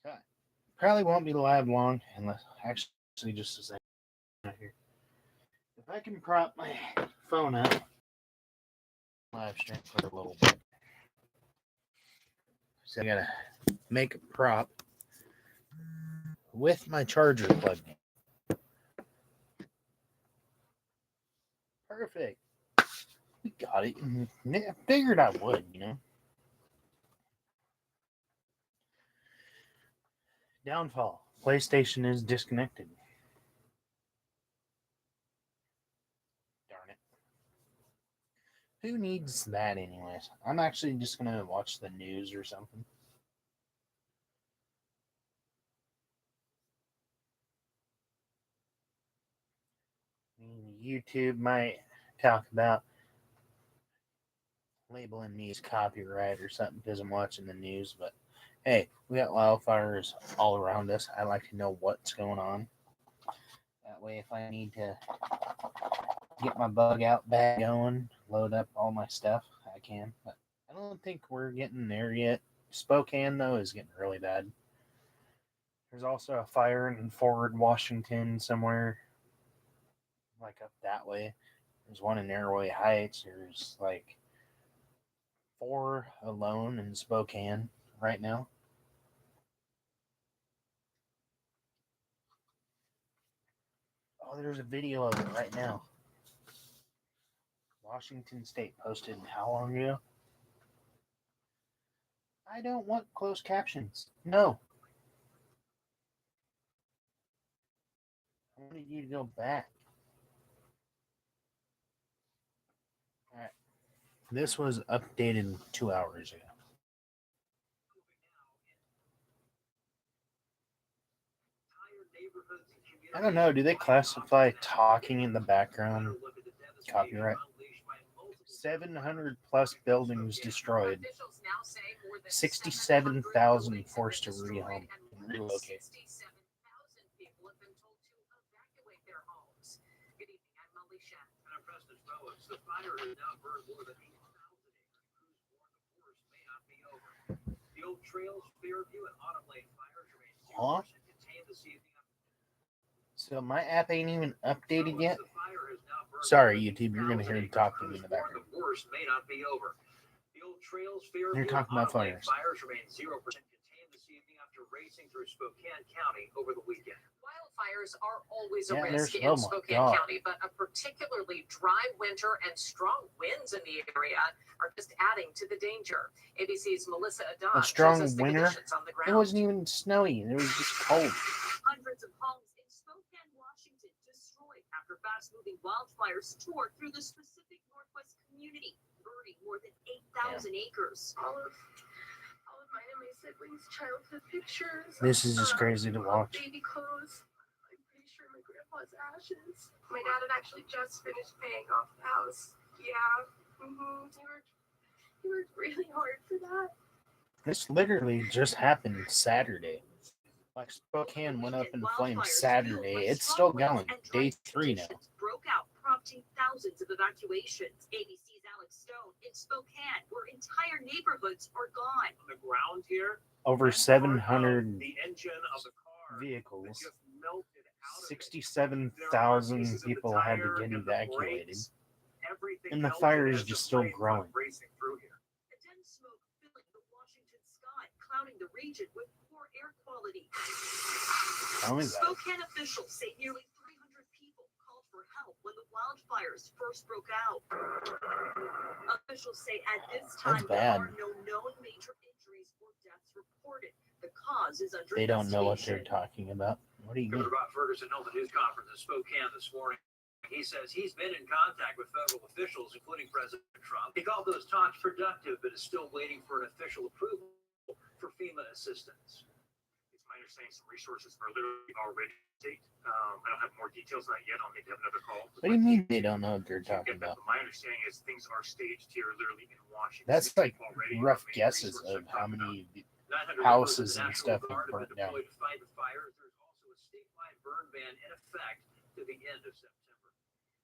Okay. Probably won't be live long unless actually just a second right here. If I can prop my phone up, live stream for a little bit. So I gotta make a prop with my charger plugged in. Perfect. We got it. I figured I would. Downfall. PlayStation is disconnected. Darn it. Who needs that anyways? I'm actually just gonna watch the news or something. YouTube might talk about labeling me as copyright or something because I'm watching the news, but hey, we got wildfires all around us. I like to know what's going on. That way, if I need to get my bug out bag going, load up all my stuff, I can. But I don't think we're getting there yet. Spokane, though, is getting really bad. There's also a fire in Forward, Washington, somewhere, like up that way. There's one in Airway Heights. There's like 4 alone in Spokane right now. Oh, there's a video of it right now. Washington State posted how long ago? I don't want closed captions. No. I wanted you to go back. All right. This was updated 2 hours ago. I don't know. Do they classify talking in the background copyright? 700 plus buildings destroyed. 67,000 forced to rehome and relocate. Huh? So my app ain't even updated yet. Sorry, YouTube, you're gonna hear me talking in the background. You're talking about fires. Wildfires are always a risk in Spokane County, but a particularly dry winter and strong winds in the area are just adding to the danger. ABC's Melissa Adon A strong shows us the winter. conditions on the ground. It wasn't even snowy. It was just cold. Hundreds of homes in Spokane, Washington, destroyed after fast-moving wildfires tore through the Pacific Northwest community, burning more than 8,000 acres. All of mine and my siblings' childhood pictures. This is just crazy to watch. Baby clothes. I'm pretty sure my grandpa's ashes. My dad had actually just finished paying off the house. Yeah. He worked really hard for that. This literally just happened Saturday. Like Spokane went up in flames Saturday. It's still going. Day 3 now. Broke out, prompting thousands of evacuations. ABC's Alex Stone in Spokane, where entire neighborhoods are gone. On the ground here, over 700 the engine of the car vehicles. just melted out of it. 67,000 people had to get evacuated. And the fire is just still growing. The dense smoke filling the Washington sky, clouding the region with poor air quality. Spokane officials say nearly 300 people called for help when the wildfires first broke out. Officials say at this time there are no known major injuries or deaths reported. The cause is under They don't know what they're talking about. What do you mean? Governor Bob Ferguson held a news conference in Spokane this morning. He says he's been in contact with federal officials, including President Trump. He called those talks productive, but is still waiting for an official approval for FEMA assistance. It's my understanding some resources are literally already state. I don't have more details on that yet. I'll need to have another call. What do you mean they don't know what they're talking about? My understanding is things are staged here literally in Washington. That's like rough guesses of how many houses and stuff have burnt down. There's also a statewide burn ban in effect to the end of September.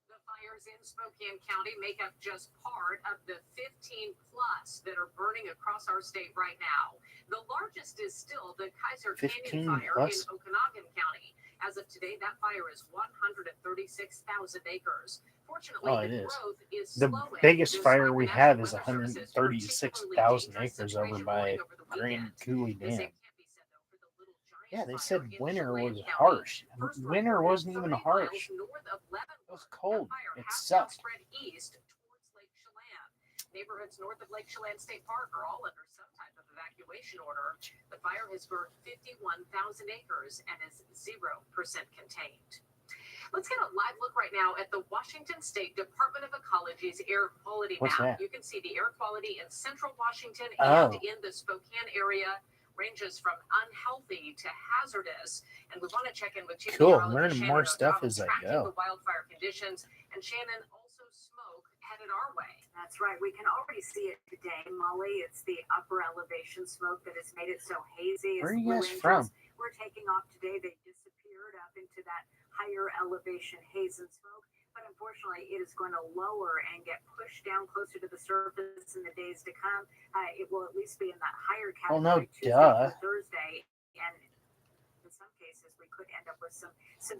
The Fires in Spokane County make up just part of the 15 plus that are burning across our state right now. The largest is still the Kaiser Canyon fire in Okanagan County. As of today, that fire is 136,000 acres. Fortunately, the growth is slowing. The biggest fire we have is 136,000 acres over by Grand Coulee Dam. Yeah, they said winter was harsh. Winter wasn't even harsh. It was cold. It sucked. Neighborhoods north of Lake Chelan State Park are all under some type of evacuation order. The fire has burned 51,000 acres and is 0% contained. Let's get a live look right now at the Washington State Department of Ecology's air quality map. That? You can see the air quality in central Washington and in the Spokane area ranges from unhealthy to hazardous. And we want to check in with Chief Cool. Learning more stuff as I go. The wildfire conditions. And Shannon, also smoke headed our way. That's right. We can already see it today, Molly. It's the upper elevation smoke that has made it so hazy. Where are you guys from? We're taking off today. They disappeared up into that higher elevation haze and smoke. But unfortunately, it is going to lower and get pushed down closer to the surface in the days to come. It will at least be in that higher category Tuesday through Thursday. And in some cases, we could end up with some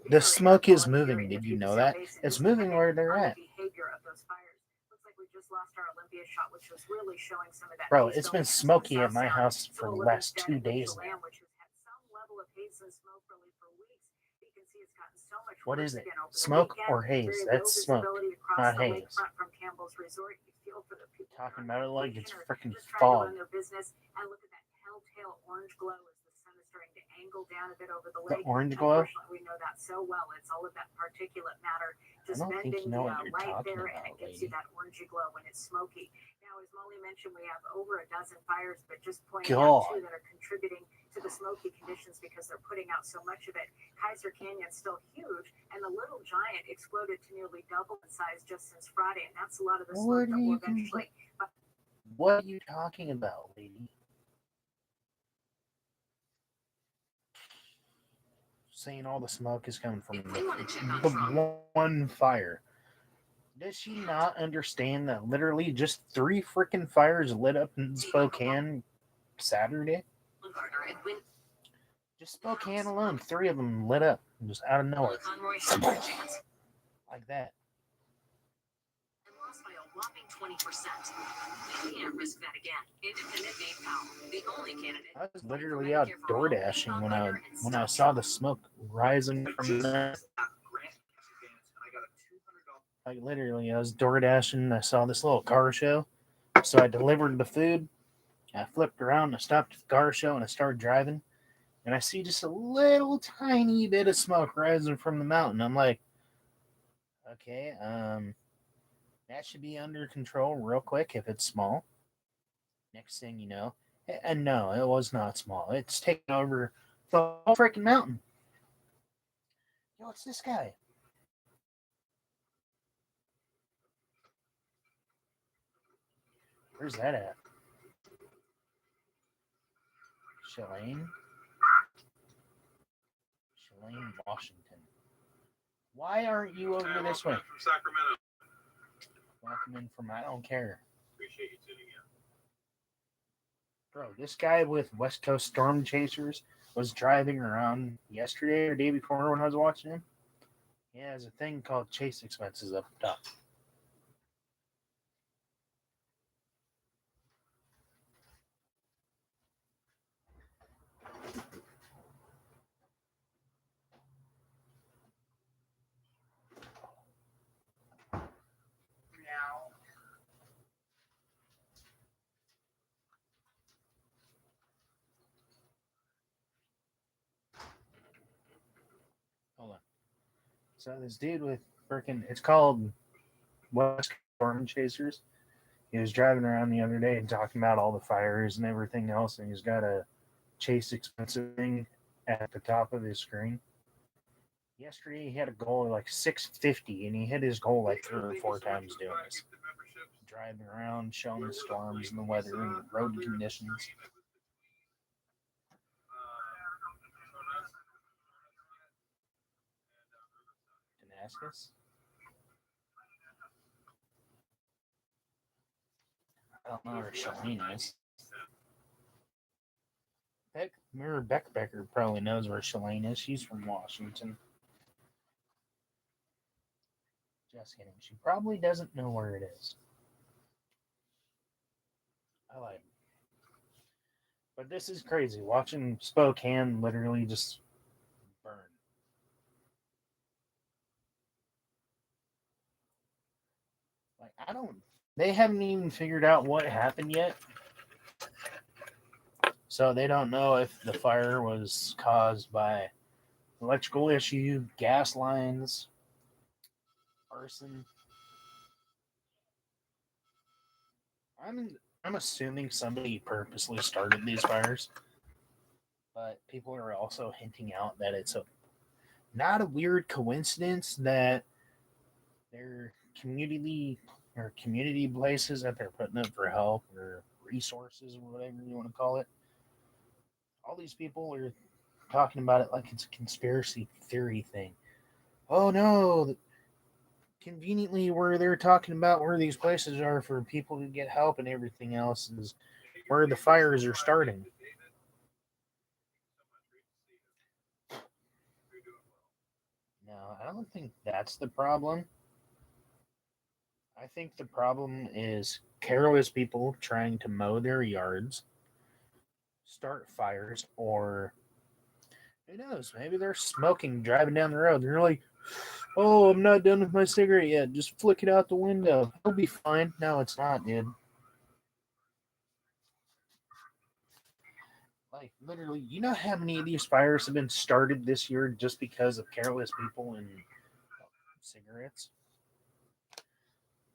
The smoke is moving. Did you know that? It's moving where they're at. Behavior of those fires. Looks like we just lost our Olympia shot, which was really showing some of that. Bro, it's been smoky at my house for the last 2 days now. Which has had some level of haze and smoke really for weeks. You can see it's gotten so much. What is it? Smoke or haze? That's smoke, not haze. From Campbell's Resort, you feel for the people talking about it like it's freaking fog. fog. Their business and look at that telltale orange glow as the sun is starting to angle down a bit over the lake. The orange glow? Unfortunately, we know that so well. It's all of that particulate matter just I don't think bending you know the what you're light talking there, about, and it gives lady. you that orangey glow when it's smoky. Now, as Molly mentioned, we have over a dozen fires, but just pointing out two that are contributing to the smoky conditions because they're putting out so much of it. Kaiser Canyon's still huge, and the Little Giant exploded to nearly double in size just since Friday, and that's a lot of the smoke that will eventually. What are you talking about, lady? Saying all the smoke is coming from the one fire. Does she not understand that literally just 3 freaking fires lit up in Spokane Saturday? Just Spokane alone, 3 of them lit up just out of nowhere. Like that. And lost by a whopping 20%. We can't risk that again. Independent Dave Powell, the only candidate. I was literally out door dashing when I saw the smoke rising from there. Like literally, I was door dashing. I saw this little car show, so I delivered the food. I flipped around, I stopped at the car show, and I started driving. And I see just a little tiny bit of smoke rising from the mountain. I'm like, okay, that should be under control real quick if it's small. Next thing you know, and no, it was not small. It's taking over the whole freaking mountain. Yo, it's this guy. Where's that at? Chelan, Washington. Why aren't you over this way? From Sacramento. Welcome in from, I don't care. Appreciate you tuning in. Bro, this guy with West Coast Storm Chasers was driving around yesterday or day before when I was watching him. He has a thing called chase expenses up top. Hold on. So this dude with freaking, it's called West Coast Storm Chasers. He was driving around the other day and talking about all the fires and everything else, and he's got a chase expensive thing at the top of his screen. Yesterday he had a goal of like 650, and he hit his goal like 3 or 4 times doing this. Driving around, showing the storms and the weather and the road conditions. Damascus? I don't know where Shalane is. Mira Becker probably knows where Shalane is. She's from Washington. Just kidding. She probably doesn't know where it is. I like it. But this is crazy. Watching Spokane literally just burn. Like, they haven't even figured out what happened yet. So they don't know if the fire was caused by electrical issue, gas lines, arson. I'm assuming somebody purposely started these fires, but people are also hinting out that it's not a weird coincidence that their community places that they're putting up for help or resources or whatever you want to call it. All these people are talking about it like it's a conspiracy theory thing. Oh no, conveniently where they're talking about where these places are for people to get help and everything else is where the fires are starting. No, I don't think that's the problem. I think the problem is careless people trying to mow their yards, start fires, or who knows, maybe they're smoking driving down the road. They're like, oh, I'm not done with my cigarette yet. Just flick it out the window. It'll be fine. No, it's not, dude. Like, literally, you know how many of these fires have been started this year just because of careless people and cigarettes?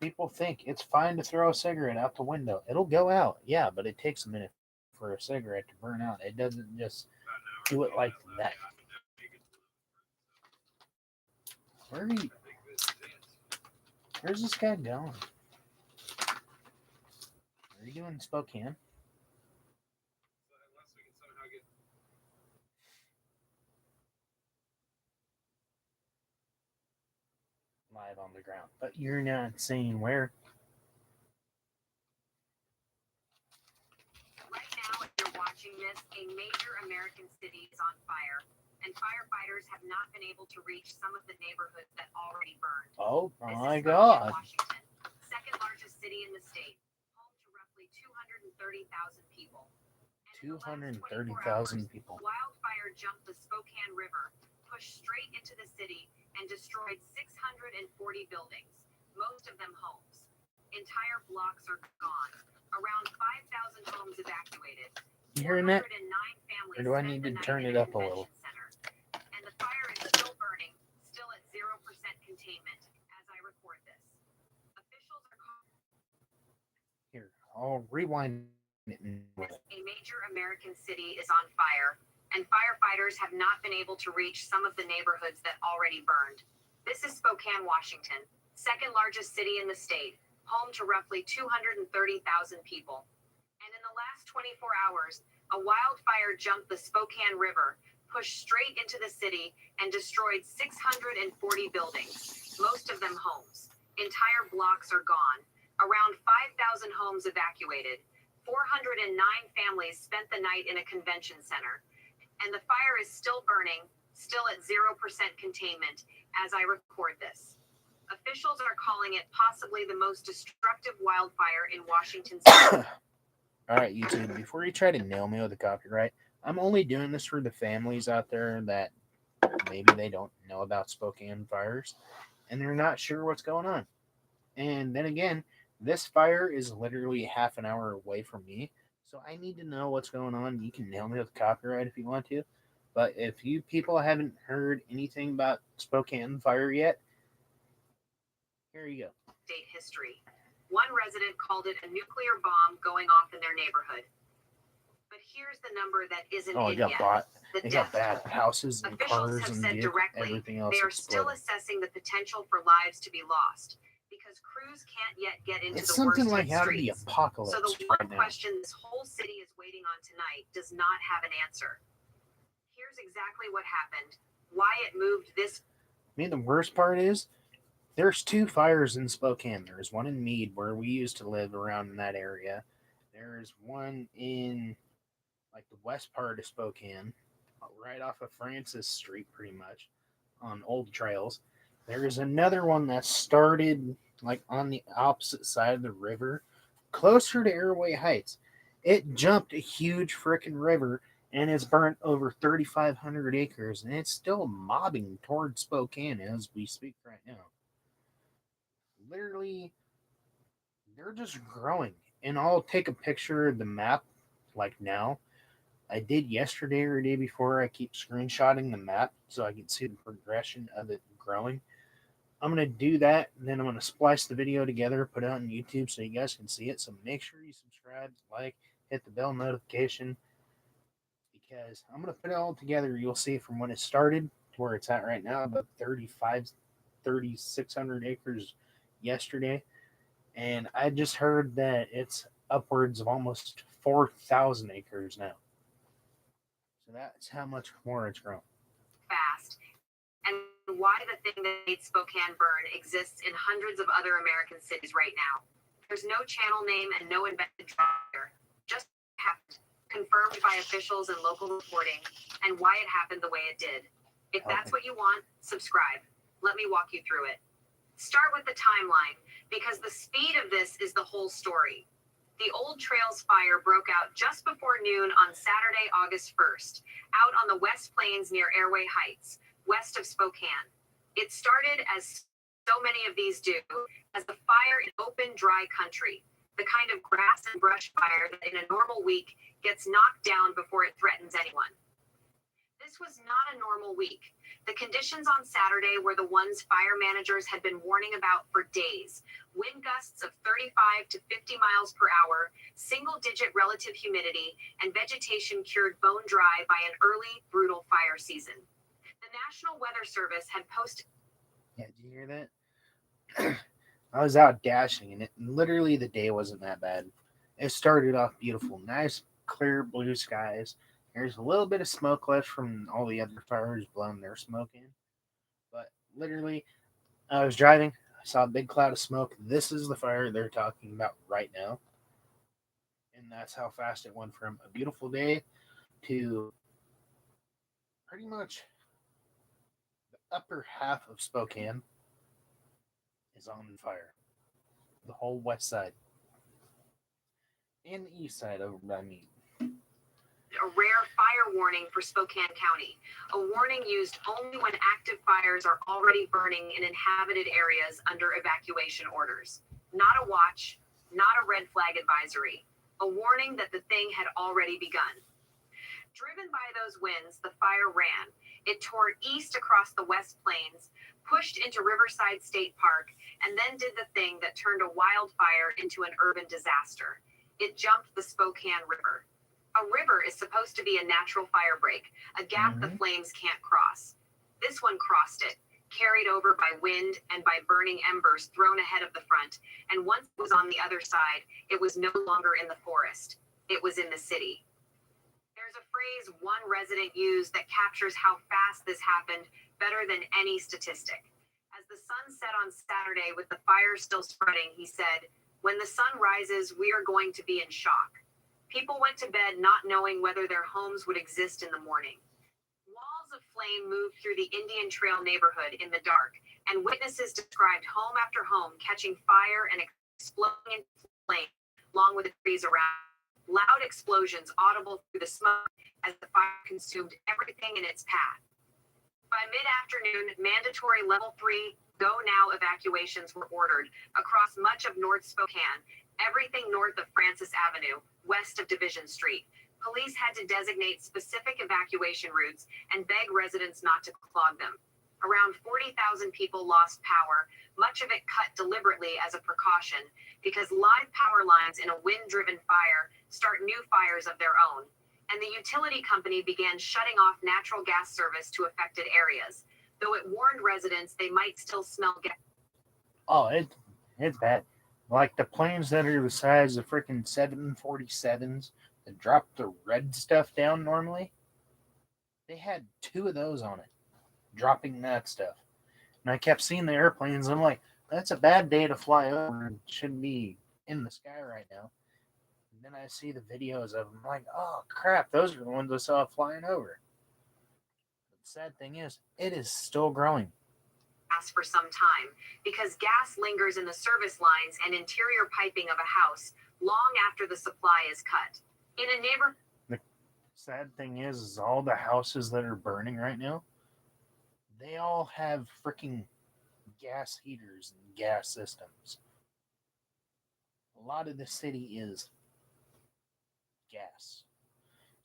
People think it's fine to throw a cigarette out the window. It'll go out, yeah, but it takes a minute for a cigarette to burn out. It doesn't just do it like that. Where's this guy going? Are you doing Spokane? Live on the ground, but you're not saying where. Right now, if you're watching this, a major American city is on fire, and firefighters have not been able to reach some of the neighborhoods that already burned. Oh This my is God. Washington, second largest city in the state, home to roughly 230,000 people. And in the last 24 hours, people. Wildfire jumped the Spokane River, pushed straight into the city, and destroyed 640 buildings, most of them homes. Entire blocks are gone. Around 5,000 homes evacuated. You hearing that? 409 families Or do I need to turn it up a little? center. And the fire is still burning, still at 0% containment as I record this. Officials are Here, I'll rewind it. A major American city is on fire, and firefighters have not been able to reach some of the neighborhoods that already burned. This is Spokane, Washington, second largest city in the state, home to roughly 230,000 people. And in the last 24 hours, a wildfire jumped the Spokane River, pushed straight into the city, and destroyed 640 buildings, most of them homes. Entire blocks are gone. Around 5,000 homes evacuated. 409 families spent the night in a convention center. And the fire is still burning, still at 0% containment as I record this. Officials are calling it possibly the most destructive wildfire in Washington state. All right, YouTube, before you try to nail me with the copyright, I'm only doing this for the families out there that maybe they don't know about Spokane fires and they're not sure what's going on. And then again, this fire is literally half an hour away from me, so I need to know what's going on. You can nail me with copyright if you want to, but if you people haven't heard anything about Spokane fire yet, here you go. State history. One resident called it a nuclear bomb going off in their neighborhood. But here's the number that isn't Oh, it it got yet. bought. The They death got bad toll. houses and Officials cars have and said directly everything else. they are still exploded. assessing the potential for lives to be lost because crews can't yet get into It's the something worst like hit out of the streets. apocalypse So the right one now. question this whole city is waiting on tonight does not have an answer. Here's exactly what happened, why it moved this. I mean, the worst part is There's two fires in Spokane. There's one in Meade, where we used to live around in that area. There's one in like the west part of Spokane, right off of Francis Street, pretty much on old trails. There's another one that started like on the opposite side of the river, closer to Airway Heights. It jumped a huge freaking river and it's burnt over 3,500 acres, and it's still mobbing towards Spokane as we speak right now. Literally, they're just growing. And I'll take a picture of the map like now. I did yesterday or the day before. I keep screenshotting the map so I can see the progression of it growing. I'm going to do that, and then I'm going to splice the video together, put it on YouTube so you guys can see it. So make sure you subscribe, like, hit the bell notification, because I'm going to put it all together. You'll see from when it started to where it's at right now, about 3,600 acres yesterday. And I just heard that it's upwards of almost 4,000 acres now. So that's how much more it's grown. Fast. And why the thing that made Spokane burn exists in hundreds of other American cities right now. There's no channel name and no invented driver. Just happened, confirmed by officials and local reporting, and why it happened the way it did. If that's what you want, subscribe. Let me walk you through it. Start with the timeline, because the speed of this is the whole story. The Old Trails fire broke out just before noon on Saturday, August 1st, out on the West Plains near Airway Heights, west of Spokane. It started, as so many of these do, as the fire in open, dry country, the kind of grass and brush fire that in a normal week gets knocked down before it threatens anyone. This was not a normal week. The conditions on Saturday were the ones fire managers had been warning about for days. Wind gusts of 35 to 50 miles per hour, single-digit relative humidity, and vegetation cured bone dry by an early, brutal fire season. The National Weather Service had posted... Yeah, did you hear that? I was out dashing, and literally the day wasn't that bad. It started off beautiful, nice, clear blue skies. There's a little bit of smoke left from all the other fires blowing their smoke in. But literally, I was driving. I saw a big cloud of smoke. This is the fire they're talking about right now. And that's how fast it went from a beautiful day to pretty much the upper half of Spokane is on fire. The whole west side. And the east side over by me. A rare fire warning for Spokane County, a warning used only when active fires are already burning in inhabited areas under evacuation orders. Not a watch, not a red flag advisory, a warning that the thing had already begun. Driven by those winds, the fire ran. It tore east across the West Plains, pushed into Riverside State Park, and then did the thing that turned a wildfire into an urban disaster. It jumped the Spokane River. A river is supposed to be a natural fire break, a gap the flames can't cross. This one crossed it, carried over by wind and by burning embers thrown ahead of the front, and once it was on the other side, it was no longer in the forest. It was in the city. There's a phrase one resident used that captures how fast this happened better than any statistic. As the sun set on Saturday with the fire still spreading, he said, "When the sun rises, we are going to be in shock." People went to bed not knowing whether their homes would exist in the morning. Walls of flame moved through the Indian Trail neighborhood in the dark, and witnesses described home after home catching fire and exploding in flame, along with the trees around. Loud explosions audible through the smoke as the fire consumed everything in its path. By mid-afternoon, mandatory level 3 go-now evacuations were ordered across much of North Spokane, everything north of Francis Avenue, west of Division Street. Police had to designate specific evacuation routes and beg residents not to clog them. Around 40,000 people lost power, much of it cut deliberately as a precaution, because live power lines in a wind-driven fire start new fires of their own, and the utility company began shutting off natural gas service to affected areas, though it warned residents they might still smell gas. Oh, it's bad. Like the planes that are the size of freaking 747s that drop the red stuff down normally, they had 2 of those on it, dropping that stuff. And I kept seeing the airplanes. I'm like, that's a bad day to fly over and shouldn't be in the sky right now. And then I see the videos of them. I'm like, oh crap, those are the ones I saw flying over. But the sad thing is, it is still growing. For some time because gas lingers in the service lines and interior piping of a house long after the supply is cut. In a neighborhood. The sad thing is all the houses that are burning right now, they all have freaking gas heaters and gas systems. A lot of the city is gas.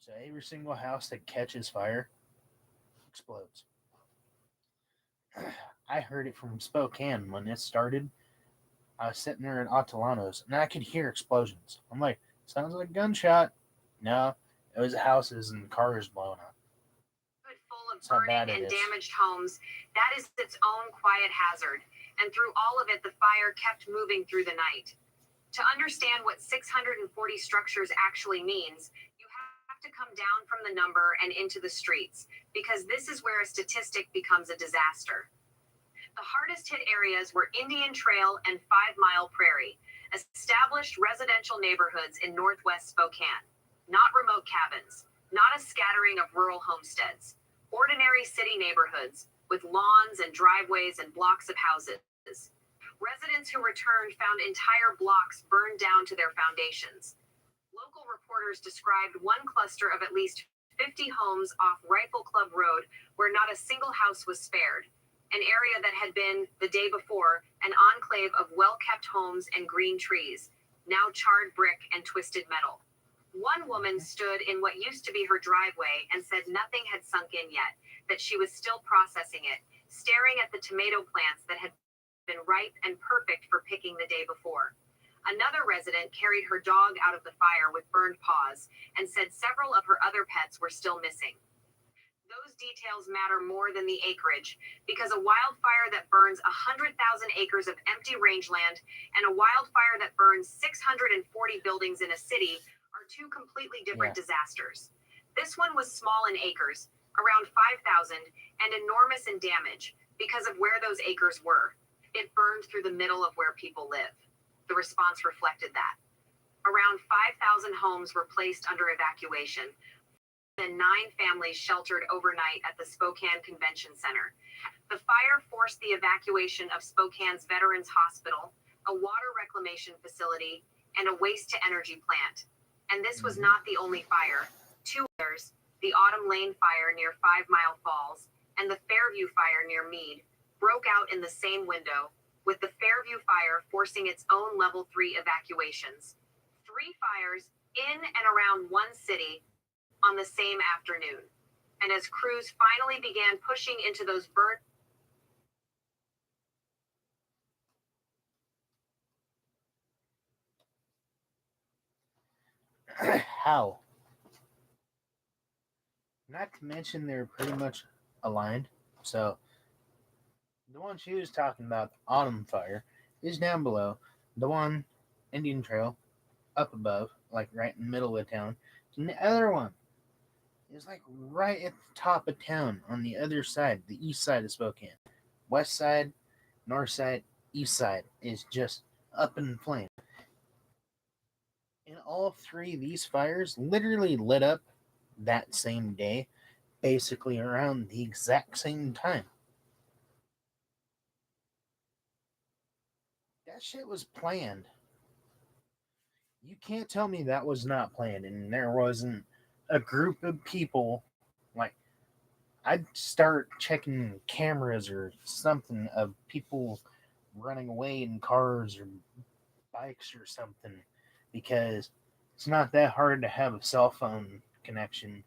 So every single house that catches fire explodes. I heard it from Spokane when it started. I was sitting there at Atalanos and I could hear explosions. I'm like, sounds like a gunshot. No, it was houses and cars blowing up. Full of burning and damaged homes, that is its own quiet hazard. And through all of it, the fire kept moving through the night. To understand what 640 structures actually means, you have to come down from the number and into the streets, because this is where a statistic becomes a disaster. The hardest hit areas were Indian Trail and 5 Mile Prairie, established residential neighborhoods in northwest Spokane. Not remote cabins, not a scattering of rural homesteads. Ordinary city neighborhoods with lawns and driveways and blocks of houses. Residents who returned found entire blocks burned down to their foundations. Local reporters described one cluster of at least 50 homes off Rifle Club Road where not a single house was spared. An area that had been, the day before, an enclave of well-kept homes and green trees, now charred brick and twisted metal. One woman stood in what used to be her driveway and said nothing had sunk in yet, that she was still processing it, staring at the tomato plants that had been ripe and perfect for picking the day before. Another resident carried her dog out of the fire with burned paws and said several of her other pets were still missing. Those details matter more than the acreage, because a wildfire that burns 100,000 acres of empty rangeland and a wildfire that burns 640 buildings in a city are two completely different disasters. This one was small in acres, around 5,000, and enormous in damage because of where those acres were. It burned through the middle of where people live. The response reflected that. Around 5,000 homes were placed under evacuation, and 9 families sheltered overnight at the Spokane Convention Center. The fire forced the evacuation of Spokane's Veterans Hospital, a water reclamation facility, and a waste-to-energy plant. And this was not the only fire. 2 others, the Autumn Lane fire near 5 Mile Falls and the Fairview fire near Meade, broke out in the same window, with the Fairview fire forcing its own Level 3 evacuations. 3 fires in and around one city on the same afternoon. And as crews finally began pushing into those burnt how? Not to mention they're pretty much aligned. So the one she was talking about, the Autumn Fire, is down below. The one, Indian Trail, up above, like right in the middle of town. And the other one is like right at the top of town on the other side, the east side of Spokane. West side, north side, east side is just up in flame. And all 3 of these fires literally lit up that same day, basically around the exact same time. That shit was planned. You can't tell me that was not planned and there wasn't a group of people. Like, I'd start checking cameras or something of people running away in cars or bikes or something, because it's not that hard to have a cell phone connection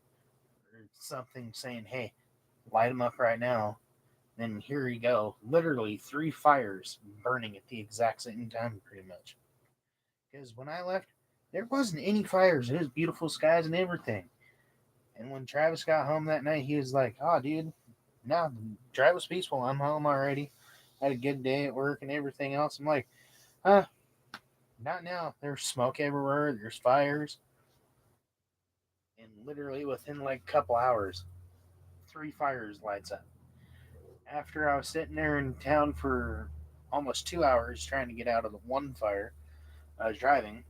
or something saying, hey, light them up right now. Then here you go. Literally 3 fires burning at the exact same time, pretty much. Because when I left, there wasn't any fires. It was beautiful skies and everything. And when Travis got home that night, he was like, oh, dude, no, the drive was peaceful. I'm home already. Had a good day at work and everything else. I'm like, huh, not now. There's smoke everywhere. There's fires. And literally within like a couple hours, 3 fires lights up. after I was sitting there in town for almost 2 hours trying to get out of the one fire, I was driving,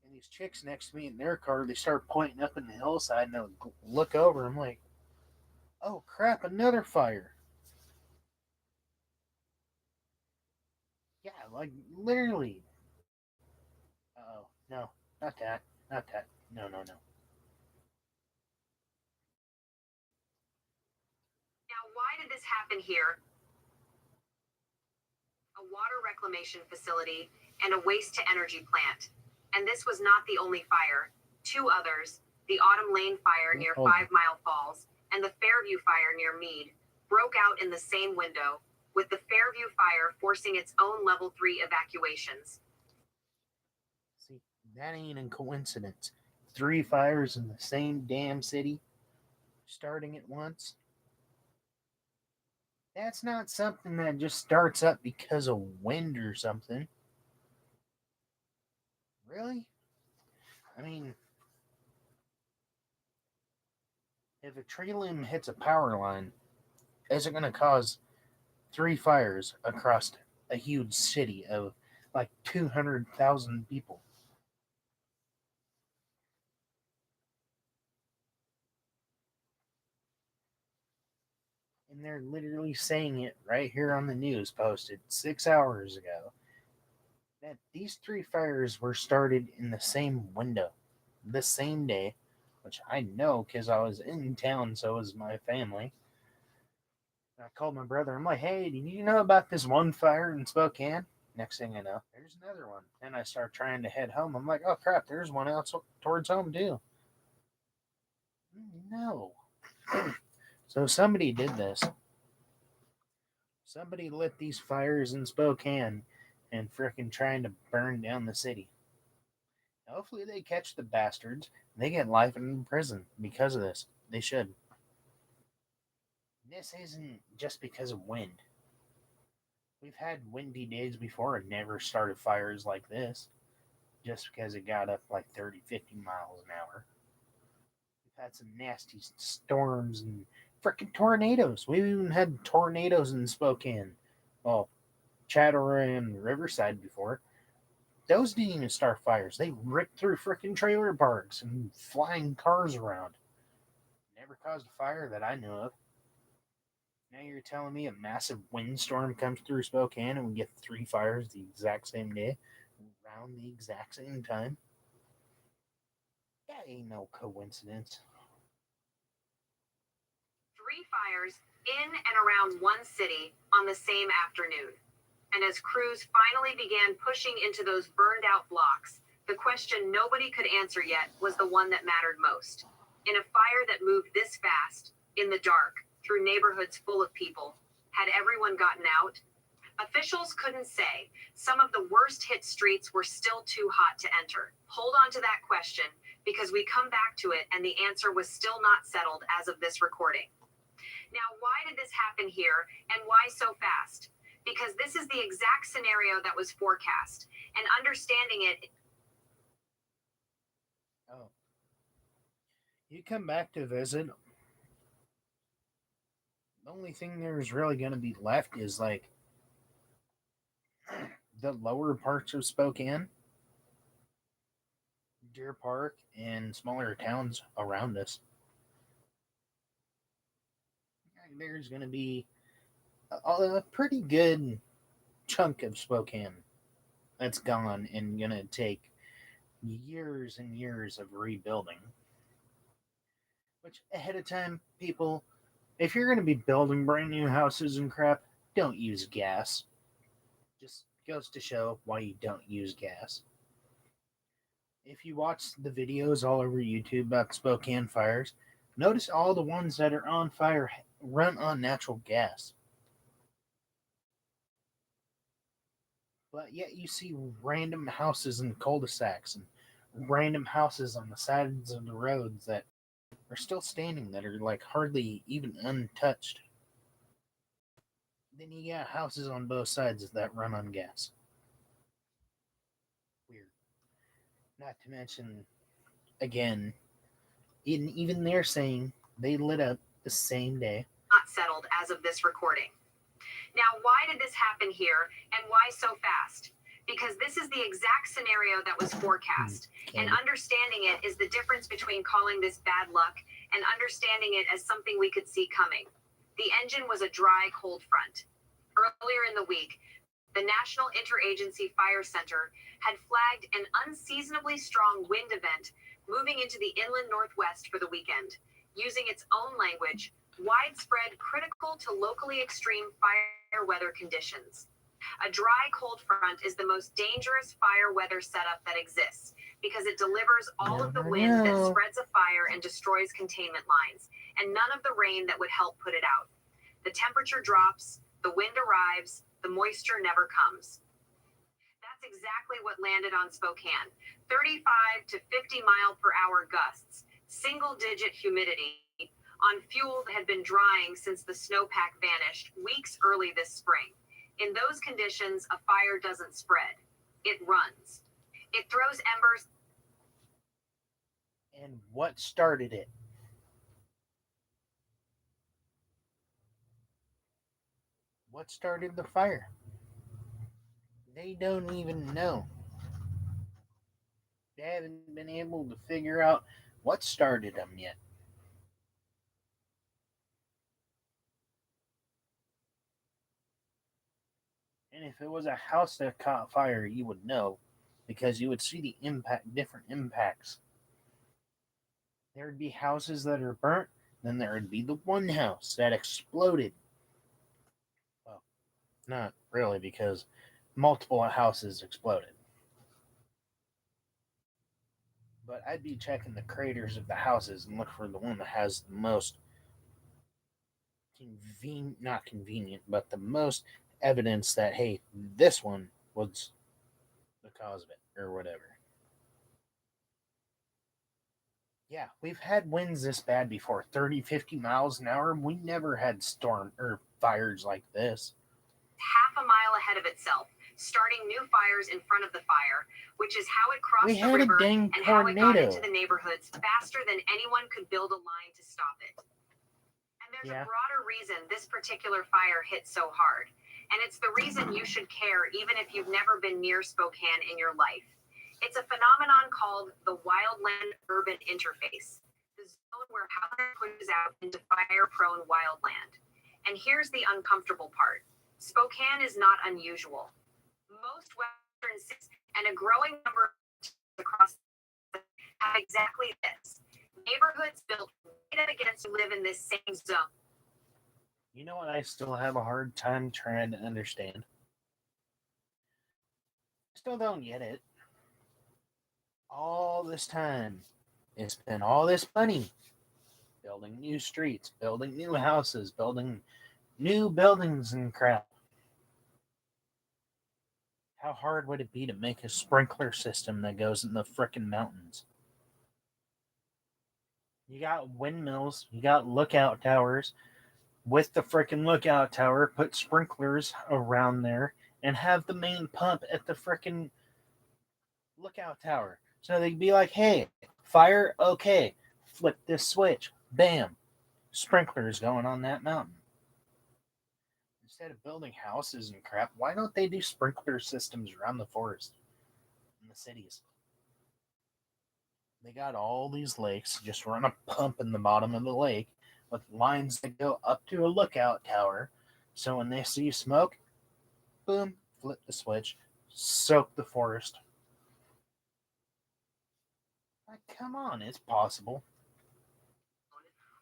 and these chicks next to me in their car, they start pointing up in the hillside, and I look over. I'm like, oh crap, another fire. Yeah, like literally. Oh, no, not that. Not that. No, no, no. Now, why did this happen here? A water reclamation facility and a waste to energy plant. And this was not the only fire. Two others, the Autumn Lane fire near 5 Mile Falls and the Fairview fire near Meade, broke out in the same window, with the Fairview fire forcing its own level 3 evacuations. See, that ain't a coincidence. 3 fires in the same damn city, starting at once. That's not something that just starts up because of wind or something. Really? I mean, if a tree limb hits a power line, is it going to cause 3 fires across a huge city of like 200,000 people? And they're literally saying it right here on the news, posted 6 hours ago, that these 3 fires were started in the same window, the same day, which I know because I was in town, so was my family. I called my brother. I'm like, hey, did you know about this one fire in Spokane? Next thing I know, there's another one. And I start trying to head home. I'm like, oh crap, there's one out towards home too. No. So somebody did this. Somebody lit these fires in Spokane and frickin' trying to burn down the city. Hopefully they catch the bastards. They get life in prison because of this. They should. This isn't just because of wind. We've had windy days before and never started fires like this just because it got up like 30, 50 miles an hour. We've had some nasty storms and freaking tornadoes. We've even had tornadoes in Spokane. Well, Chatterer and Riverside before. Those didn't even start fires. They ripped through freaking trailer parks and flying cars around. Never caused a fire that I know of. Now you're telling me a massive windstorm comes through Spokane and we get 3 fires the exact same day, around the exact same time? That ain't no coincidence. 3 fires in and around one city on the same afternoon. And as crews finally began pushing into those burned out blocks, the question nobody could answer yet was the one that mattered most. In a fire that moved this fast, in the dark, through neighborhoods full of people, had everyone gotten out? Officials couldn't say. Some of the worst hit streets were still too hot to enter. Hold on to that question, because we come back to it and the answer was still not settled as of this recording. Now, why did this happen here, and why so fast? Because this is the exact scenario that was forecast, and understanding it. Oh. You come back to visit. The only thing there's really going to be left is like the lower parts of Spokane, Deer Park, and smaller towns around us. There's going to be a pretty good chunk of Spokane that's gone and going to take years and years of rebuilding. Which, ahead of time, people, if you're going to be building brand new houses and crap, don't use gas. Just goes to show why you don't use gas. If you watch the videos all over YouTube about the Spokane fires, notice all the ones that are on fire run on natural gas. But yet you see random houses in cul-de-sacs and random houses on the sides of the roads that are still standing, that are like hardly even untouched. Then you got houses on both sides that run on gas. Weird. Not to mention, again, even they're saying they lit up the same day. Not settled as of this recording. Now, why did this happen here, and why so fast? Because this is the exact scenario that was forecast. And understanding it is the difference between calling this bad luck and understanding it as something we could see coming. The engine was a dry, cold front. Earlier in the week, the National Interagency Fire Center had flagged an unseasonably strong wind event moving into the inland northwest for the weekend, using its own language, widespread, critical to locally extreme fire weather conditions. A dry, cold front is the most dangerous fire weather setup that exists because it delivers all of the wind that spreads a fire and destroys containment lines, and none of the rain that would help put it out. The temperature drops, the wind arrives, the moisture never comes. That's exactly what landed on Spokane. 35 to 50 mile per hour gusts, single-digit humidity, on fuel that had been drying since the snowpack vanished weeks early this spring. In those conditions, a fire doesn't spread. It runs. It throws embers. And what started it? What started the fire? They don't even know. They haven't been able to figure out what started them yet. And if it was a house that caught fire, you would know because you would see the different impacts. There would be houses that are burnt, then there would be the one house that exploded. Well, not really, because multiple houses exploded. But I'd be checking the craters of the houses and look for the one that has the most not convenient, but the most evidence that, hey, this one was the cause of it, or whatever. Yeah, we've had winds this bad before, 30, 50 miles an hour. We never had storm or fires like this. Half a mile ahead of itself, starting new fires in front of the fire, which is how it crossed the river and how it got into the neighborhoods faster than anyone could build a line to stop it. And there's a broader reason this particular fire hit so hard. And it's the reason you should care even if you've never been near Spokane in your life. It's a phenomenon called the wildland-urban interface, the zone where housing pushes out into fire-prone wildland. And here's the uncomfortable part. Spokane is not unusual. Most western cities and a growing number across have exactly this. Neighborhoods built right up against you live in this same zone. You know what I still have a hard time trying to understand? Still don't get it. All this time, it's been all this money building new streets, building new houses, building new buildings and crap. How hard would it be to make a sprinkler system that goes in the frickin' mountains? You got windmills, you got lookout towers. With the frickin' lookout tower, put sprinklers around there and have the main pump at the frickin' lookout tower. So they'd be like, hey, fire, okay, flip this switch, bam, sprinklers going on that mountain. Instead of building houses and crap, why don't they do sprinkler systems around the forest in the cities? They got all these lakes, just run a pump in the bottom of the lake with lines that go up to a lookout tower. So when they see smoke, boom, flip the switch, soak the forest. Come on, it's possible.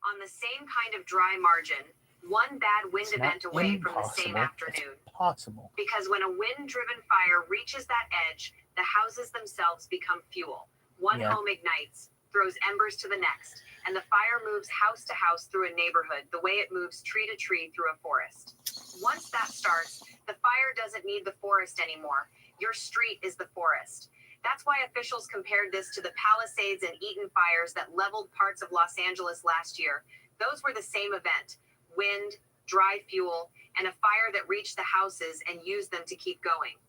On the same kind of dry margin, one bad wind event away from the same afternoon. It's possible. Because when a wind-driven fire reaches that edge, the houses themselves become fuel. One home ignites, throws embers to the next, and the fire moves house to house through a neighborhood the way it moves tree to tree through a forest. Once that starts, the fire doesn't need the forest anymore. Your street is the forest. That's why officials compared this to the Palisades and Eaton fires that leveled parts of Los Angeles last year. Those were the same event: wind, dry fuel, and a fire that reached the houses and used them to keep going.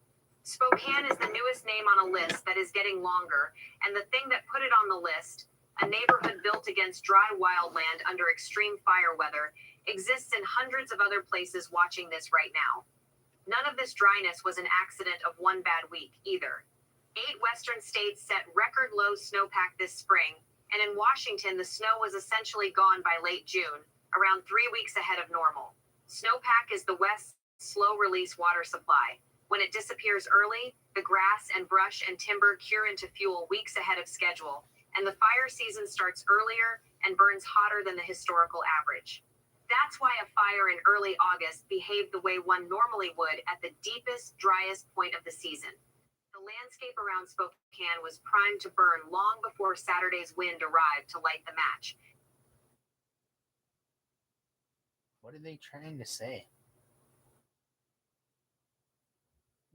Spokane is the newest name on a list that is getting longer, and the thing that put it on the list, a neighborhood built against dry wildland under extreme fire weather, exists in hundreds of other places watching this right now. None of this dryness was an accident of one bad week, either. 8 western states set record low snowpack this spring, and in Washington, the snow was essentially gone by late June, around 3 weeks ahead of normal. Snowpack is the West's slow-release water supply. When it disappears early, the grass and brush and timber cure into fuel weeks ahead of schedule, and the fire season starts earlier and burns hotter than the historical average. That's why a fire in early August behaved the way one normally would at the deepest, driest point of the season. The landscape around Spokane was primed to burn long before Saturday's wind arrived to light the match. What are they trying to say?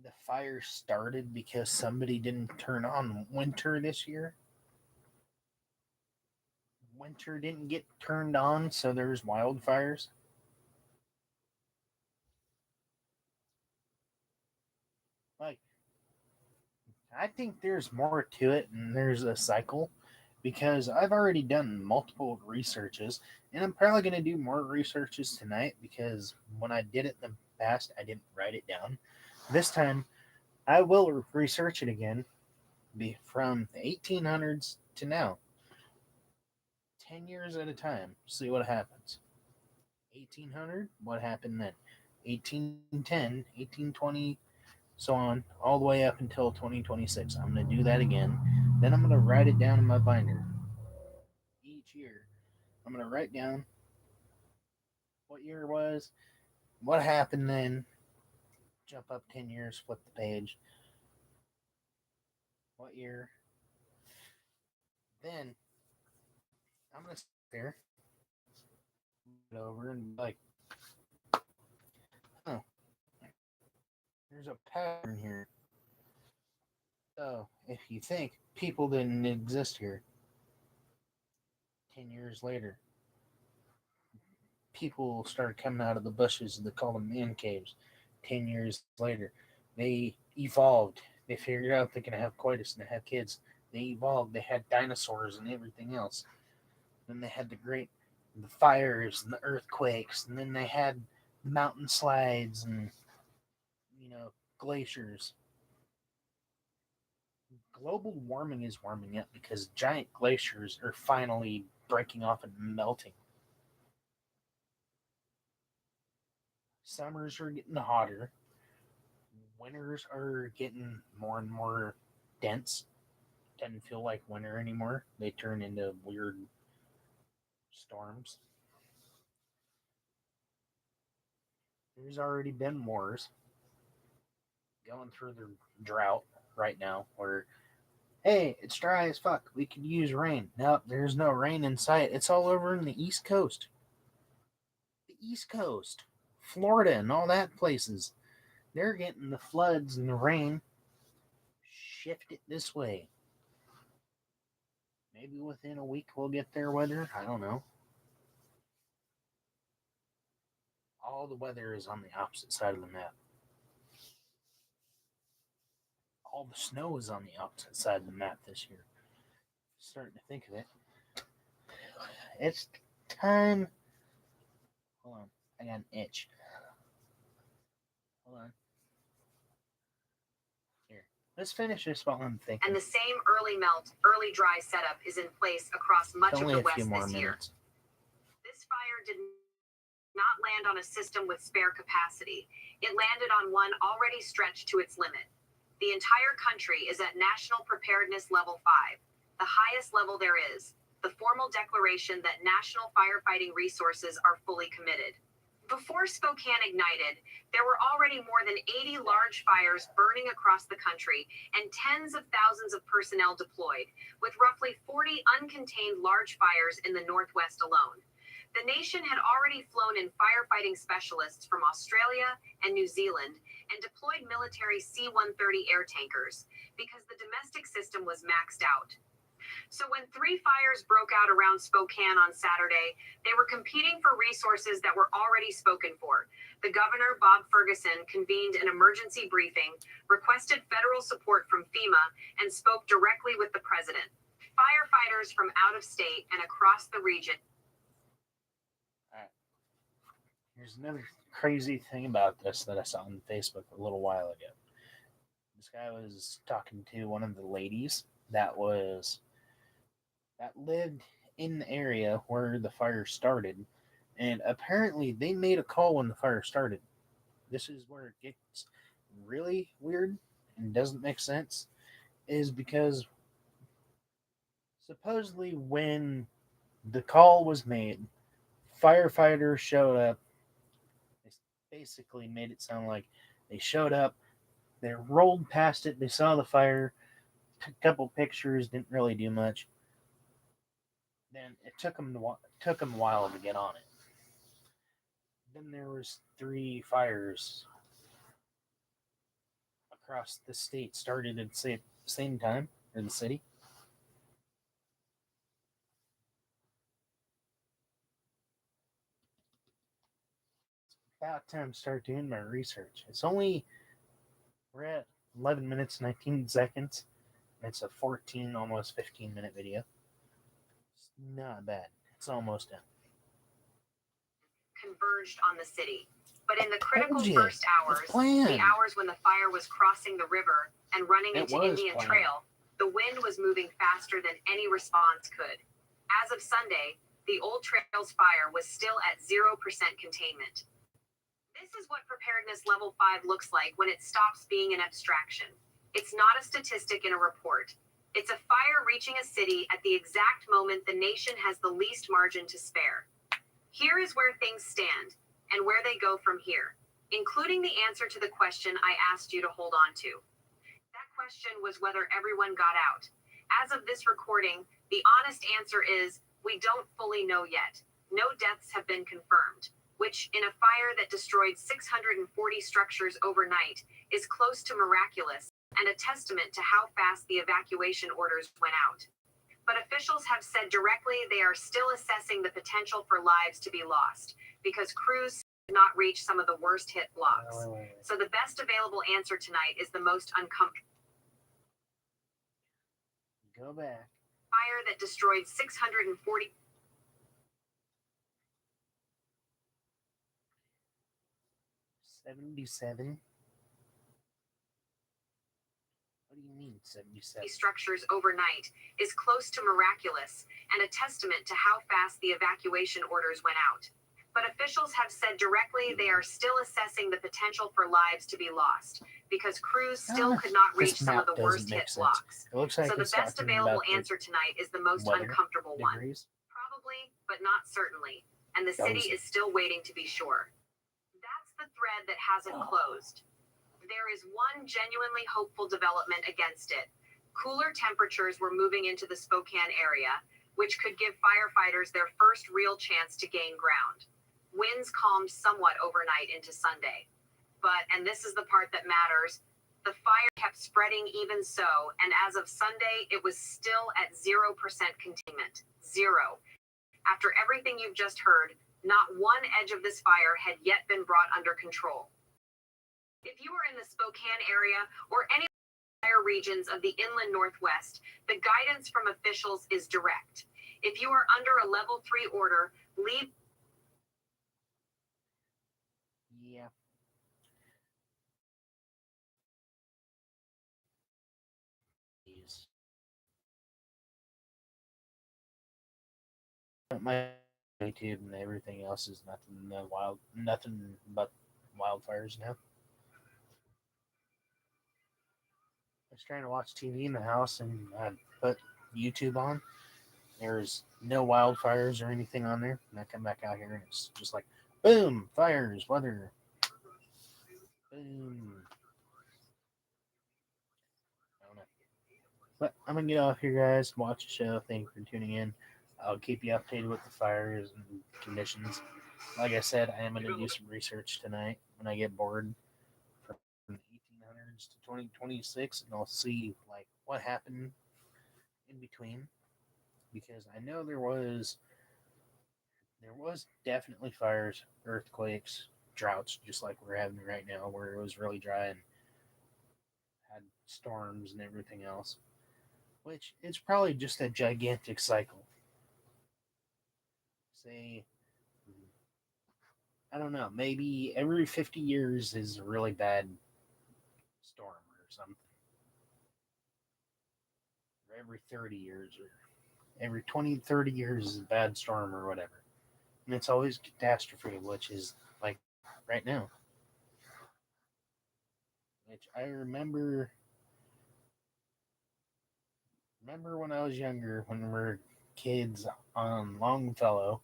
The fire started because somebody didn't turn on winter this year? Winter didn't get turned on, so there's wildfires? Like, I think there's more to it, and there's a cycle, because I've already done multiple researches, and I'm probably going to do more researches tonight, because when I did it in the past, I didn't write it down. This time, I will research it again, from the 1800s to now. 10 years at a time, see what happens. 1800, what happened then? 1810, 1820, so on, all the way up until 2026. I'm going to do that again. Then I'm going to write it down in my binder. Each year, I'm going to write down what year it was, what happened then, jump up 10 years, flip the page, what year. Then I'm going to sit there, it over, and be like, oh, there's a pattern here. So, if you think people didn't exist here 10 years later, people started coming out of the bushes, they call them man caves. 10 years later, they evolved. They figured out they can have coitus and have kids. They evolved. They had dinosaurs and everything else. Then they had the fires and the earthquakes, and then they had mountain slides and, glaciers. Global warming is warming up because giant glaciers are finally breaking off and melting. Summers are getting hotter. Winters are getting more and more dense. Doesn't feel like winter anymore. They turn into weird storms. There's already been wars going through the drought right now where, hey, it's dry as fuck. We could use rain. Nope, there's no rain in sight. It's all over in the East Coast. The East Coast. Florida and all that places. They're getting the floods and the rain. Shift it this way. Maybe within a week we'll get their weather. I don't know. All the weather is on the opposite side of the map. All the snow is on the opposite side of the map this year. Starting to think of it. It's time. Hold on. I got an itch. Hold on. Here. Let's finish this while I'm thinking. And the same early melt, early dry setup is in place across much of the West this year. This fire did not land on a system with spare capacity. It landed on one already stretched to its limit. The entire country is at National Preparedness Level 5, the highest level there is, the formal declaration that national firefighting resources are fully committed. Before Spokane ignited, there were already more than 80 large fires burning across the country and tens of thousands of personnel deployed, with roughly 40 uncontained large fires in the Northwest alone. The nation had already flown in firefighting specialists from Australia and New Zealand and deployed military C-130 air tankers because the domestic system was maxed out. So when 3 fires broke out around Spokane on Saturday, they were competing for resources that were already spoken for. The governor, Bob Ferguson, convened an emergency briefing, requested federal support from FEMA, and spoke directly with the president. Firefighters from out of state and across the region. Here's another crazy thing about this that I saw on Facebook a little while ago. This guy was talking to one of the ladies that lived in the area where the fire started, and apparently they made a call when the fire started. This is where it gets really weird and doesn't make sense, is because supposedly when the call was made, firefighters showed up. They basically made it sound like they showed up, they rolled past it, they saw the fire, took a couple pictures, didn't really do much. Then it took them a while to get on it. Then there was 3 fires across the state started at the same time in the city. About time to start doing my research. We're at 11 minutes 19 seconds. It's a 14, almost 15-minute video. It's not bad. It's almost done. Converged on the city. But in the critical Told you. first hours, It's planned. the hours when the fire was crossing the river and running It into was Indian planned. Trail, the wind was moving faster than any response could. As of Sunday, the Old Trails fire was still at 0% containment. This is what preparedness level 5 looks like when it stops being an abstraction. It's not a statistic in a report. It's a fire reaching a city at the exact moment the nation has the least margin to spare. Here is where things stand and where they go from here, including the answer to the question I asked you to hold on to. That question was whether everyone got out. As of this recording, the honest answer is we don't fully know yet. No deaths have been confirmed, which, in a fire that destroyed 640 structures overnight, is close to miraculous and a testament to how fast the evacuation orders went out. But officials have said directly they are still assessing the potential for lives to be lost because crews did not reach some of the worst hit blocks. So the best available answer tonight is the most uncomfortable. Go back. Fire that destroyed 640. 77. What do you mean 77? Structures overnight is close to miraculous and a testament to how fast the evacuation orders went out. But officials have said directly they are still assessing the potential for lives to be lost because crews still could not reach some of the worst hit blocks. It looks like So the best available answer tonight is the most uncomfortable one. Probably, but not certainly. And the city is still waiting to be sure. That's the thread that hasn't closed. There is one genuinely hopeful development against it. Cooler temperatures were moving into the Spokane area, which could give firefighters their first real chance to gain ground. Winds calmed somewhat overnight into Sunday. But, and this is the part that matters, the fire kept spreading even so, and as of Sunday, it was still at 0% containment. 0. After everything you've just heard, not one edge of this fire had yet been brought under control. If you are in the Spokane area or any fire regions of the inland Northwest, the guidance from officials is direct. If you are under a level 3 order, leave. Yeah. My YouTube and everything else is nothing but wildfires now. I was trying to watch TV in the house and I put YouTube on. There's no wildfires or anything on there. And I come back out here and it's just like, boom, fires, weather. Boom. I don't know. But I'm going to get off here, guys. Watch the show. Thank you for tuning in. I'll keep you updated with the fires and conditions. Like I said, I am going to do some research tonight when I get bored from the 1800s to 2026, and I'll see like what happened in between, because I know there was definitely fires, earthquakes, droughts, just like we're having right now, where it was really dry and had storms and everything else. which it's probably just a gigantic cycle. Say, I don't know, maybe every 50 years is a really bad storm or something. Or every 30 years, or every 20, 30 years is a bad storm or whatever. And it's always catastrophe, which is like right now. Which I remember when I was younger, when we were kids on Longfellow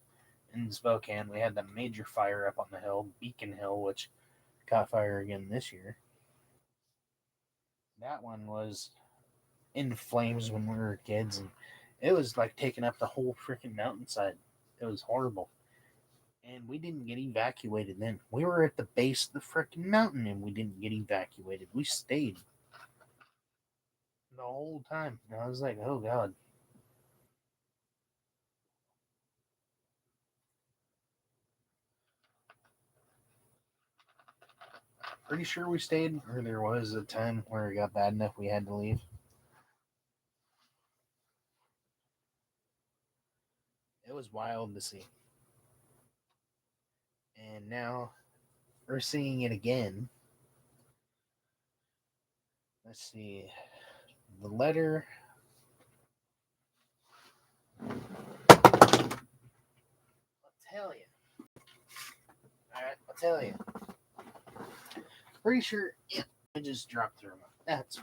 in Spokane, we had the major fire up on the hill, Beacon Hill, which caught fire again this year. That one was in flames when we were kids, and it was like taking up the whole freaking mountainside. It was horrible. And we didn't get evacuated then. We were at the base of the freaking mountain and we didn't get evacuated. We stayed the whole time. And I was like, oh God. Pretty sure we stayed, or there was a time where it got bad enough we had to leave. It was wild to see. And now we're seeing it again. Let's see. The letter. I'll tell you. Alright, I'll tell you. Pretty sure. Yeah, I just dropped the remote. That's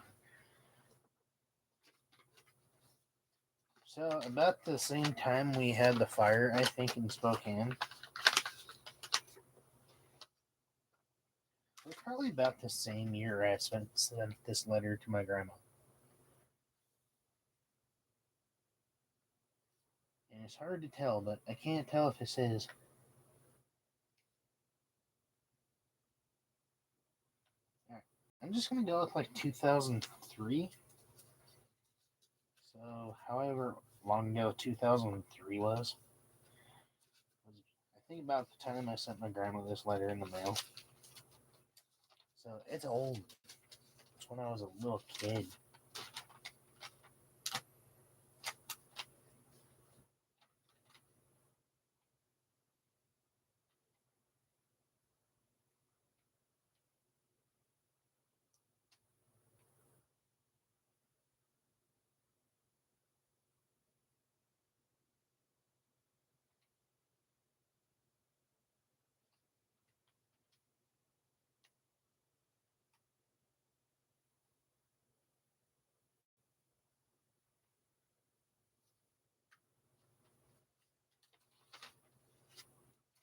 so. About the same time we had the fire, I think, in Spokane. It was probably about the same year I sent this letter to my grandma. And it's hard to tell, but I can't tell if it says. I'm just going to go with like 2003. So, however long ago 2003 was. I think about the time I sent my grandma this letter in the mail. So, it's old. It's when I was a little kid.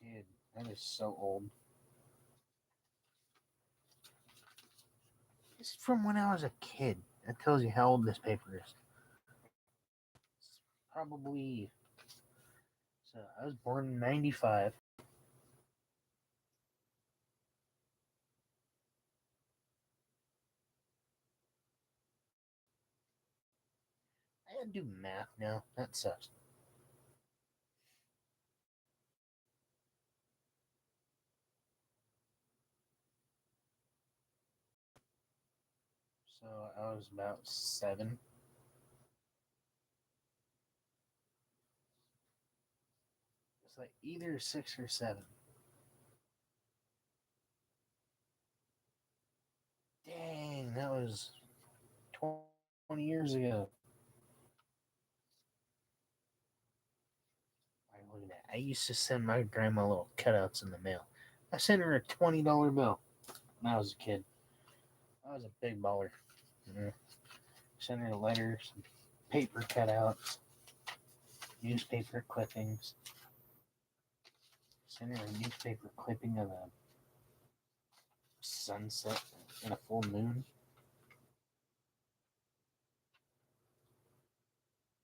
Dude, that is so old. This is from when I was a kid. That tells you how old this paper is. It's probably. So, I was born in 95. I gotta do math now. That sucks. So I was about 7. It's like either 6 or 7. Dang, that was 20 years ago. Look at that. I used to send my grandma little cutouts in the mail. I sent her a $20 bill when I was a kid. I was a big baller. Yeah. Sent her letters, paper cutouts, newspaper clippings. Sent her a newspaper clipping of a sunset and a full moon.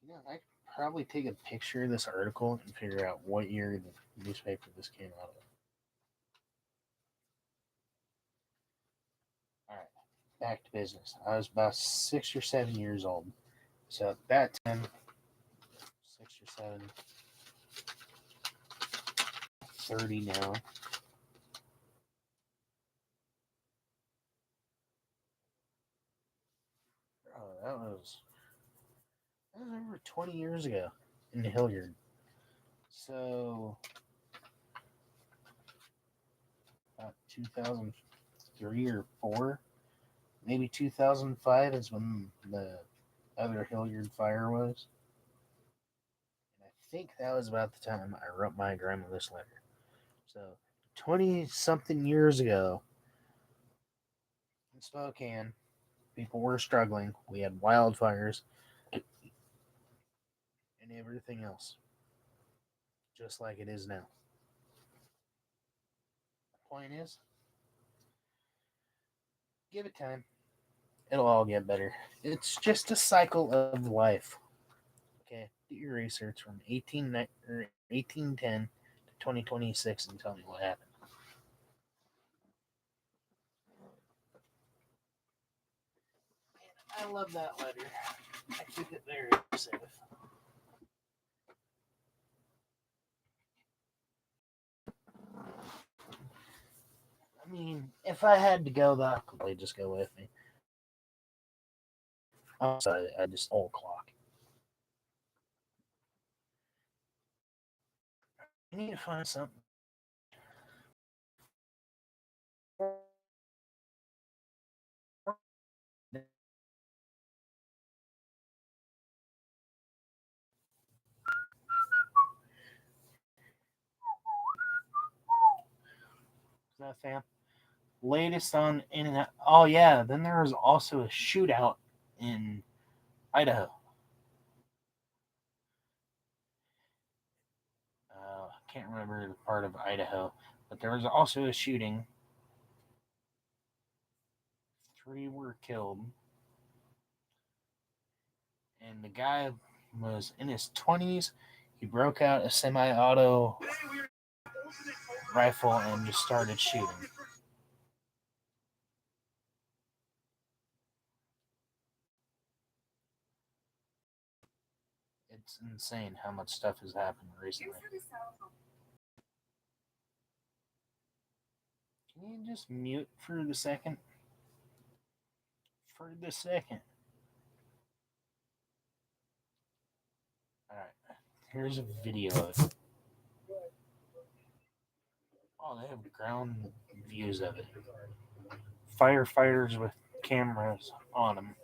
You know, I could probably take a picture of this article and figure out what year the newspaper this came out of. All right, back to business. I was about 6 or 7 years old. So at that time, 6 or 7, 30 now. Oh, that was That was over 20 years ago in Hilliard. So, about 2003 or 4, maybe 2005 is when the other Hilliard fire was. And I think that was about the time I wrote my grandma this letter. So, 20 something years ago in Spokane, people were struggling. We had wildfires and everything else, just like it is now. Point is, give it time. It'll all get better. It's just a cycle of life. Okay, do your research from 1810 to 2026 and tell me what happened. I love that letter. I keep it very safe. I mean, if I had to go, that would probably just go with me. So I just old clock. I need to find something. Is that fam? Latest on internet. Oh yeah, then there was also a shootout in Idaho. I can't remember the part of Idaho, but there was also a shooting. 3 were killed, and the guy was in his 20s. He broke out a semi-auto rifle and just started shooting. It's insane how much stuff has happened recently. Can you just mute for the second? For the second. Alright, here's a video of it. Oh, they have ground views of it. Firefighters with cameras on them.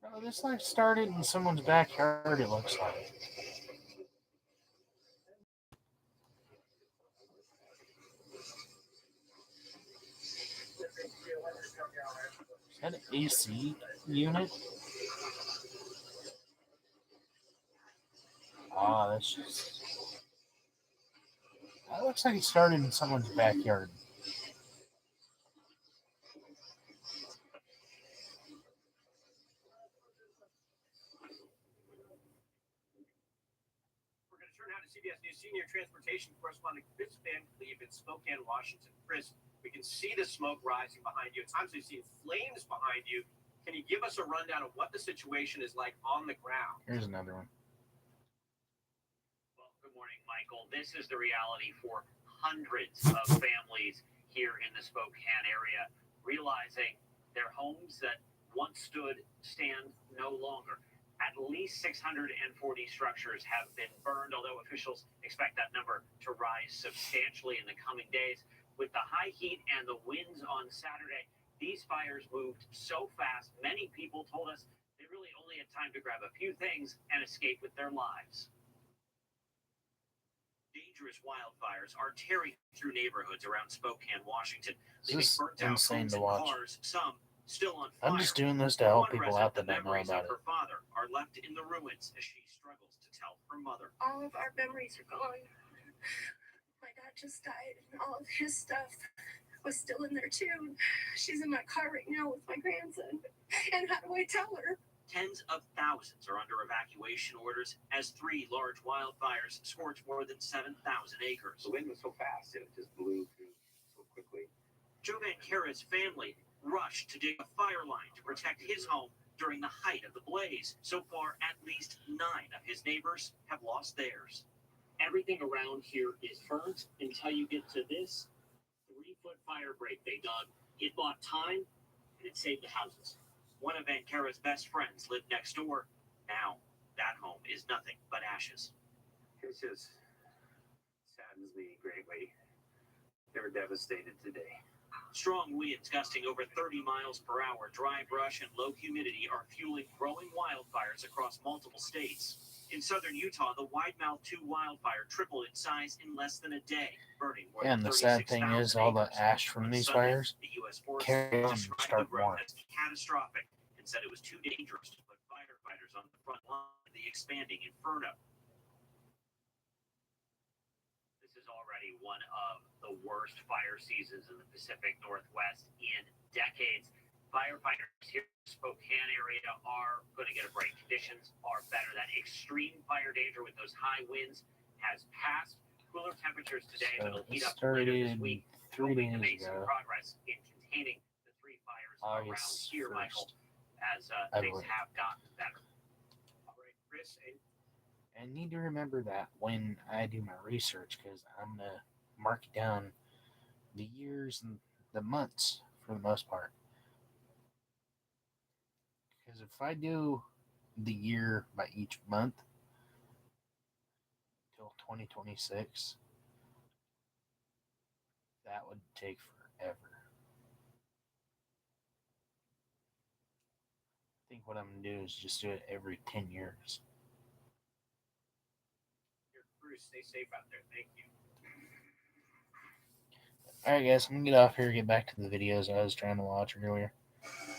Oh, this like started in someone's backyard, it looks like. Is that an AC unit? Ah, that's just. That looks like it started in someone's backyard. We're going to turn now to CBS News senior transportation correspondent Chris Van Cleve in Spokane, Washington. Chris, we can see the smoke rising behind you. At times we've seen flames behind you. Can you give us a rundown of what the situation is like on the ground? Here's another one. Well, good morning, Michael. This is the reality for hundreds of families here in the Spokane area, realizing their homes that once stood stand no longer. At least 640 structures have been burned, although officials expect that number to rise substantially in the coming days. With the high heat and the winds on Saturday, these fires moved so fast, many people told us they really only had time to grab a few things and escape with their lives. Dangerous wildfires are tearing through neighborhoods around Spokane, Washington. Leaving burnt out homes and cars, some still on fire. I'm just doing this to help people out that don't know about it. Her father are left in the ruins as she struggles to tell her mother. All of our memories are gone. My dad just died, and all of his stuff was still in there too. She's in my car right now with my grandson. And how do I tell her? Tens of thousands are under evacuation orders as 3 large wildfires scorched more than 7,000 acres. The wind was so fast, it just blew through so quickly. Joe Van Kara's family rushed to dig a fire line to protect his home during the height of the blaze. So far, at least 9 of his neighbors have lost theirs. Everything around here is burnt until you get to this 3-foot fire break they dug It bought time, and it saved the houses. One of Vancara's best friends lived next door. Now, that home is nothing but ashes. It just saddens me greatly. They were devastated today. Strong winds gusting over 30 miles per hour, dry brush, and low humidity are fueling growing wildfires across multiple states. In southern Utah, the Widemouth 2 wildfire tripled in size in less than a day, burning more And than the sad thing 36,000 is, all the acres. ash from On these Sunday, fires the U.S. Forest carry on and described start the growth more. as catastrophic and said it was too dangerous to put firefighters on the front line of the expanding inferno. This is already one of the worst fire seasons in the Pacific Northwest in decades. Firefighters here in the Spokane area are going to get a break. Conditions are better. That extreme fire danger with those high winds has passed. Cooler temperatures today, but it'll heat up later this week. 3 Hoping to days make some ago. progress in containing the 3 fires around August here, 1st, Michael, as I things believe. have gotten better. All right, Chris, I need to remember that when I do my research, because I'm going to mark down the years and the months for the most part. Because if I do the year by each month till 2026, that would take forever. I think what I'm going to do is just do it every 10 years. Bruce, stay safe out there. Thank you. Alright, guys, I'm going to get off here and get back to the videos I was trying to watch earlier.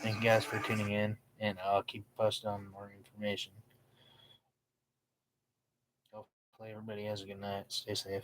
Thank you guys for tuning in, and I'll keep posted on more information. Hopefully, everybody has a good night. Stay safe.